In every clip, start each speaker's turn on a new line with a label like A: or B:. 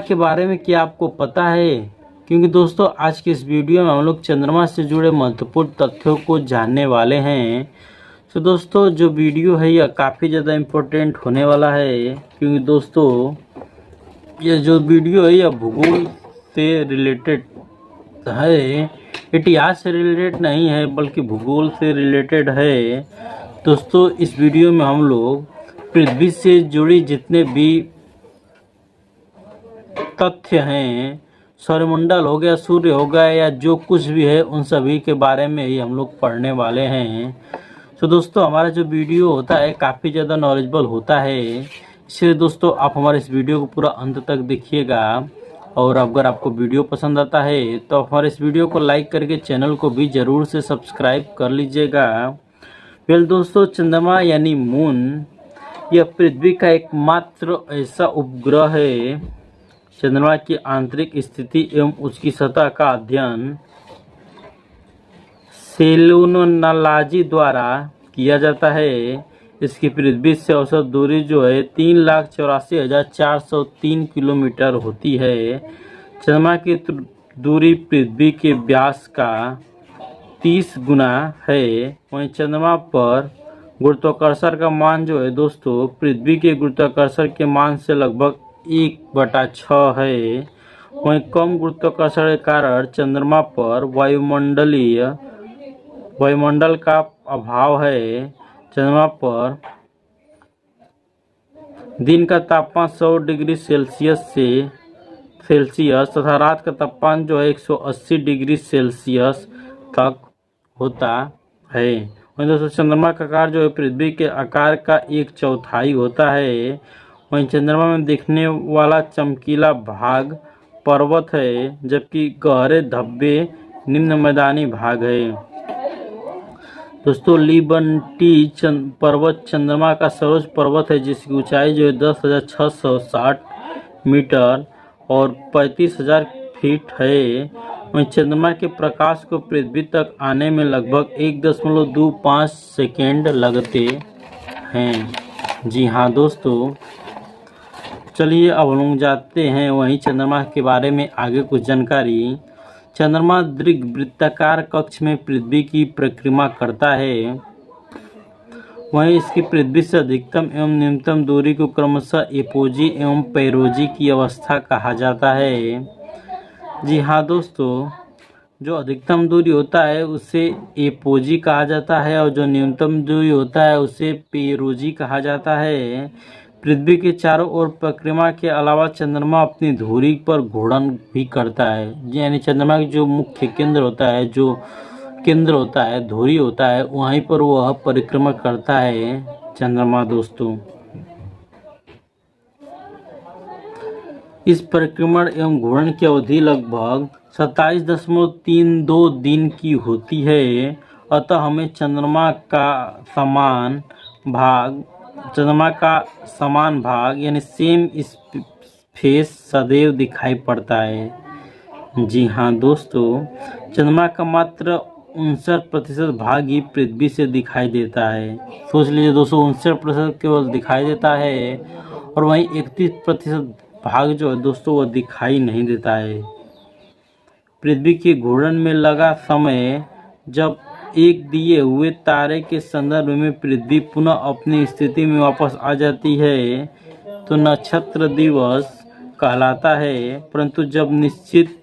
A: के बारे में क्या आपको पता है? क्योंकि दोस्तों आज की इस वीडियो में हम लोग चंद्रमा से जुड़े महत्वपूर्ण तथ्यों को जानने वाले हैं। तो दोस्तों जो वीडियो है यह काफ़ी ज़्यादा इम्पोर्टेंट होने वाला है, क्योंकि दोस्तों ये जो वीडियो है यह भूगोल से रिलेटेड है, इतिहास से रिलेटेड नहीं है बल्कि भूगोल से रिलेटेड है। दोस्तों इस वीडियो में हम लोग पृथ्वी से जुड़ी जितने भी तथ्य हैं, सौरमंडल हो गया, सूर्य हो गया, या जो कुछ भी है उन सभी के बारे में ही हम लोग पढ़ने वाले हैं। तो दोस्तों हमारा जो वीडियो होता है काफ़ी ज़्यादा नॉलेजेबल होता है, इसलिए दोस्तों आप हमारे इस वीडियो को पूरा अंत तक देखिएगा। और अगर आपको वीडियो पसंद आता है तो हमारे इस वीडियो को लाइक करके चैनल को भी ज़रूर से सब्सक्राइब कर लीजिएगा। वेल दोस्तों, चंद्रमा यानी मून यह पृथ्वी का एकमात्र ऐसा उपग्रह है। चंद्रमा की आंतरिक स्थिति एवं उसकी सतह का अध्ययन सेलेनोलॉजी द्वारा किया जाता है। इसकी पृथ्वी से औसत दूरी जो है 3,84,403 किलोमीटर होती है। चंद्रमा की दूरी पृथ्वी के व्यास का 30 गुना है। वहीं चंद्रमा पर गुरुत्वाकर्षण का मान जो है दोस्तों पृथ्वी के गुरुत्वाकर्षण के मान से लगभग 1/6 है। वहीं कम गुरुत्वाकर्षण के कारण चंद्रमा पर वायुमंडल का अभाव है। चंद्रमा पर दिन का तापमान 100 डिग्री सेल्सियस तथा रात का तापमान जो है 180 डिग्री सेल्सियस तक होता है। वहीं दोस्तों चंद्रमा का आकार जो है पृथ्वी के आकार का 1/4 होता है। वहीं चंद्रमा में दिखने वाला चमकीला भाग पर्वत है, जबकि गहरे धब्बे निम्न मैदानी भाग है। दोस्तों लिबर्टी पर्वत चंद्रमा का सर्वोच्च पर्वत है, जिसकी ऊंचाई जो है 10,660 मीटर और 35,000 फीट है। वहीं चंद्रमा के प्रकाश को पृथ्वी तक आने में लगभग 1.25 सेकेंड लगते हैं। जी हाँ दोस्तों, चलिए अब हम लोग जाते हैं वहीं चंद्रमा के बारे में आगे कुछ जानकारी। चंद्रमा दीर्घवृत्ताकार कक्ष में पृथ्वी की परिक्रमा करता है। वहीं इसकी पृथ्वी से अधिकतम एवं न्यूनतम दूरी को क्रमशः एपोजी एवं पेरोजी की अवस्था कहा जाता है। जी हाँ दोस्तों, जो अधिकतम दूरी होता है उसे एपोजी कहा जाता है और जो न्यूनतम दूरी होता है उसे पेरोजी कहा जाता है। पृथ्वी के चारों ओर परिक्रमा के अलावा चंद्रमा अपनी धुरी पर घूर्णन भी करता है। यानी चंद्रमा की जो मुख्य केंद्र होता है, जो केंद्र होता है, धुरी होता है, वहीं पर वह परिक्रमा करता है चंद्रमा दोस्तों। इस परिक्रमण एवं घूर्णन की अवधि लगभग 27.32 दिन की होती है। अतः हमें चंद्रमा का समान भाग यानी सेम फेस सदैव दिखाई पड़ता है। जी हाँ दोस्तों, चंद्रमा का मात्र 59% भाग ही पृथ्वी से दिखाई देता है। सोच लीजिए दोस्तों, 59% केवल दिखाई देता है और वहीं 31% भाग जो है दोस्तों वह दिखाई नहीं देता है। पृथ्वी के घूर्णन में लगा समय जब एक दिए हुए तारे के संदर्भ में पृथ्वी पुनः अपनी स्थिति में वापस आ जाती है तो नक्षत्र दिवस कहलाता है। परंतु जब निश्चित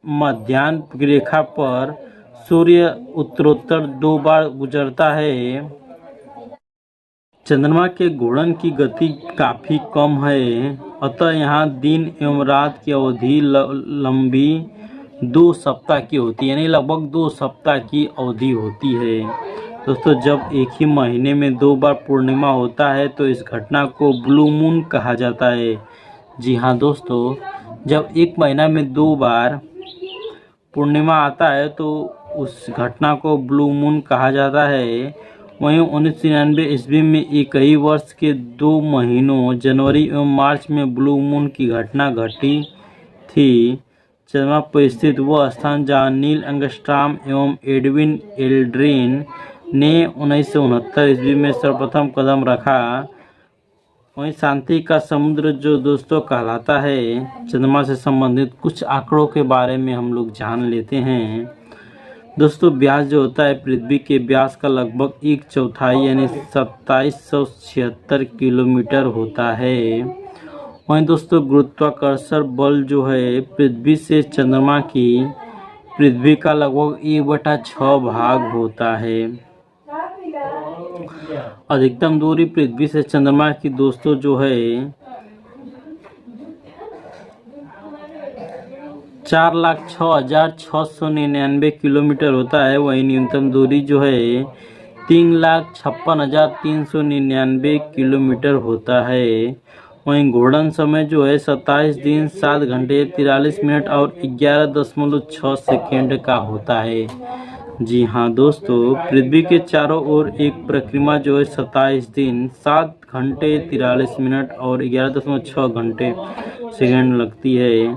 A: मध्याह्न रेखा पर सूर्य उत्तरोत्तर 2 बार गुजरता है। चंद्रमा के घूर्णन की गति काफ़ी कम है, अतः यहाँ दिन एवं रात की अवधि लंबी 2 सप्ताह की होती है, यानी लगभग 2 सप्ताह की अवधि होती है। दोस्तों जब एक ही महीने में 2 बार पूर्णिमा होता है तो इस घटना को ब्लू मून कहा जाता है। जी हाँ दोस्तों, जब एक महीना में 2 बार पूर्णिमा आता है तो उस घटना को ब्लू मून कहा जाता है। वहीं 1999 ईस्वी में एक ही वर्ष के 2 महीनों जनवरी एवं मार्च में ब्लू मून की घटना घटी थी। चंद्रमा पर स्थित वह स्थान जहां नील एंगस्ट्रॉम एवं एडविन एल्ड्रिन ने 1969 ईस्वी में सर्वप्रथम कदम रखा, वहीं शांति का समुद्र जो दोस्तों कहलाता है। चंद्रमा से संबंधित कुछ आंकड़ों के बारे में हम लोग जान लेते हैं। दोस्तों व्यास जो होता है पृथ्वी के व्यास का लगभग 1/4 यानी 2776 किलोमीटर होता है। वहीं दोस्तों गुरुत्वाकर्षण बल जो है पृथ्वी से चंद्रमा की पृथ्वी का लगभग 1/6 भाग होता है। अधिकतम दूरी पृथ्वी से चंद्रमा की दोस्तों जो है 4,06,699 किलोमीटर होता है। वहीं न्यूनतम दूरी जो है 3,56,399 किलोमीटर होता है। वहीं घूर्णन समय जो है 27 दिन 7 घंटे 43 मिनट और 11.6 सेकेंड का होता है। जी हाँ दोस्तों, पृथ्वी के चारों ओर एक परिक्रमा जो है 27 दिन 7 घंटे 43 मिनट और 11.6 घंटे सेकेंड लगती है।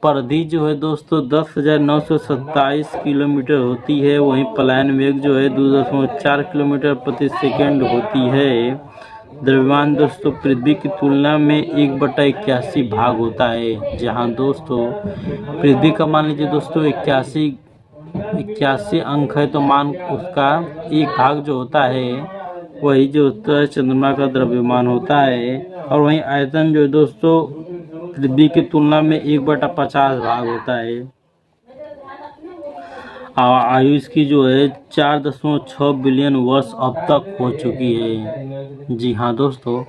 A: परिधि जो है दोस्तों 10,927 किलोमीटर होती है। वहीं पलायन वेग जो है 2.4 किलोमीटर प्रति सेकेंड होती है। द्रव्यमान दोस्तों पृथ्वी की तुलना में 1/81 भाग होता है। जहां दोस्तों पृथ्वी का मान लीजिए दोस्तों 81 अंक है, तो मान उसका एक भाग जो होता है वही जो होता है चंद्रमा का द्रव्यमान होता है। और वहीं आयतन जो है दोस्तों पृथ्वी की तुलना में 1/50 भाग होता है। आयु इसकी जो है 4.6 बिलियन वर्ष अब तक हो चुकी है। जी हाँ दोस्तों,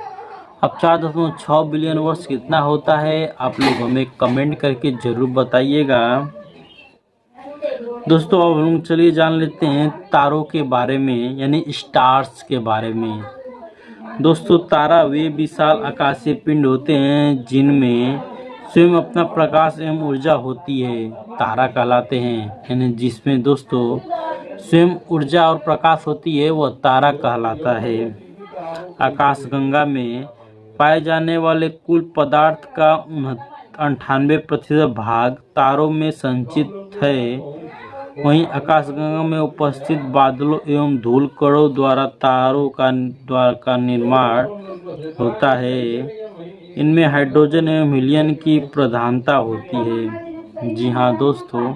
A: अब 4.6 बिलियन वर्ष कितना होता है आप लोग हमें कमेंट करके ज़रूर बताइएगा। दोस्तों अब हम चलिए जान लेते हैं तारों के बारे में, यानी स्टार्स के बारे में। दोस्तों तारा वे विशाल आकाशीय पिंड होते हैं जिनमें स्वयं अपना प्रकाश एवं ऊर्जा होती है, तारा कहलाते हैं। यानी जिसमें दोस्तों स्वयं ऊर्जा और प्रकाश होती है वह तारा कहलाता है। आकाशगंगा में पाए जाने वाले कुल पदार्थ का 98% भाग तारों में संचित है। वहीं आकाशगंगा में उपस्थित बादलों एवं धूल कणों द्वारा तारों का निर्माण होता है। इनमें हाइड्रोजन एवं हीलियम की प्रधानता होती है। जी हाँ दोस्तों,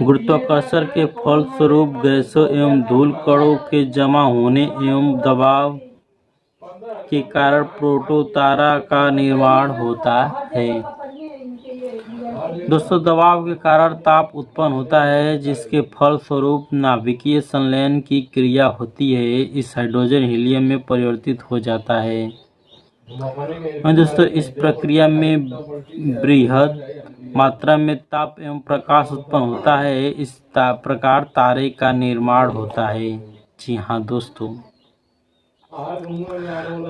A: गुरुत्वाकर्षण के फलस्वरूप गैसों एवं धूल कणों के जमा होने एवं दबाव के कारण प्रोटोतारा का निर्माण होता है। दोस्तों दबाव के कारण ताप उत्पन्न होता है जिसके फलस्वरूप नाभिकीय संलयन की क्रिया होती है। इस हाइड्रोजन हीलियम में परिवर्तित हो जाता है। दोस्तों इस प्रक्रिया में बृहद मात्रा में ताप एवं प्रकाश उत्पन्न होता है। इस प्रकार तारे का निर्माण होता है। जी हाँ दोस्तों,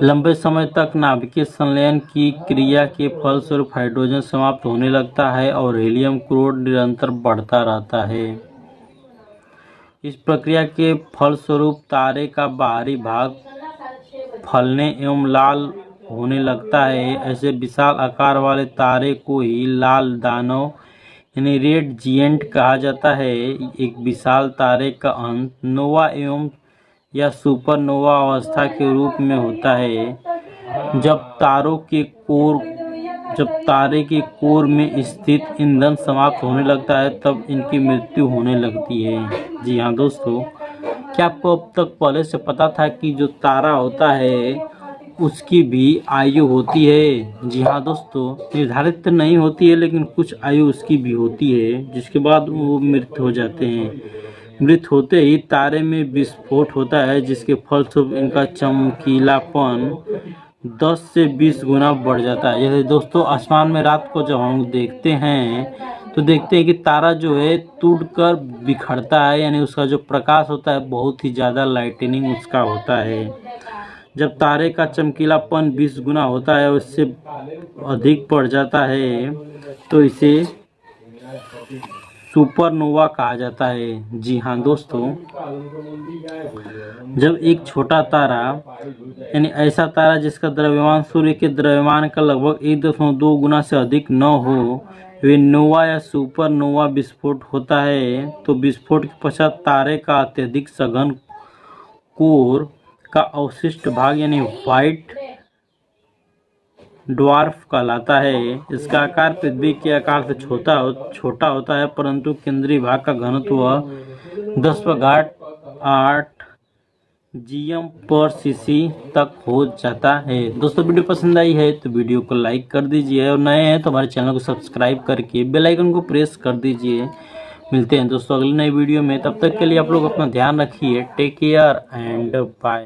A: लंबे समय तक नाभिकीय संलयन की क्रिया के फलस्वरूप हाइड्रोजन समाप्त होने लगता है और हीलियम क्रोड निरंतर बढ़ता रहता है। इस प्रक्रिया के फलस्वरूप तारे का बाहरी भाग फलने एवं लाल होने लगता है। ऐसे विशाल आकार वाले तारे को ही लाल दानव यानी रेड जिएंट कहा जाता है। एक विशाल तारे का अंत नोवा एवं या सुपरनोवा अवस्था के रूप में होता है। जब तारे के कोर में स्थित ईंधन समाप्त होने लगता है तब इनकी मृत्यु होने लगती है। जी हाँ दोस्तों, क्या आपको अब तक पहले से पता था कि जो तारा होता है उसकी भी आयु होती है? जी हाँ दोस्तों, निर्धारित तो नहीं होती है लेकिन कुछ आयु उसकी भी होती है जिसके बाद वो मृत हो जाते हैं। मृत होते ही तारे में विस्फोट होता है जिसके फलस्वरूप इनका चमकीलापन 10 से 20 गुना बढ़ जाता है। जैसे दोस्तों आसमान में रात को जब हम देखते हैं तो देखते हैं कि तारा जो है टूटकर बिखरता है, यानी उसका जो प्रकाश होता है बहुत ही ज़्यादा लाइटनिंग उसका होता है। जब तारे का चमकीलापन 20 गुना होता है उससे अधिक बढ़ जाता है तो इसे सुपरनोवा कहा जाता है। जी हाँ दोस्तों, जब एक छोटा तारा यानी ऐसा तारा जिसका द्रव्यमान सूर्य के द्रव्यमान का लगभग 1.2 गुना से अधिक न हो वे नोवा या सुपरनोवा विस्फोट होता है। तो विस्फोट के पश्चात तारे का अत्यधिक सघन कोर का अवशिष्ट भाग यानी व्हाइट ड्वार्फ कहलाता है। इसका आकार पृथ्वी के आकार से छोटा होता है, परंतु केंद्रीय भाग का घनत्व 10⁸ GM/cc तक हो जाता है। दोस्तों वीडियो पसंद आई है तो वीडियो को लाइक कर दीजिए और नए हैं तो हमारे चैनल को सब्सक्राइब करके बेल आइकन को प्रेस कर दीजिए। मिलते हैं दोस्तों अगली नई वीडियो में, तब तक के लिए आप लोग अपना ध्यान रखिए। Take care and bye.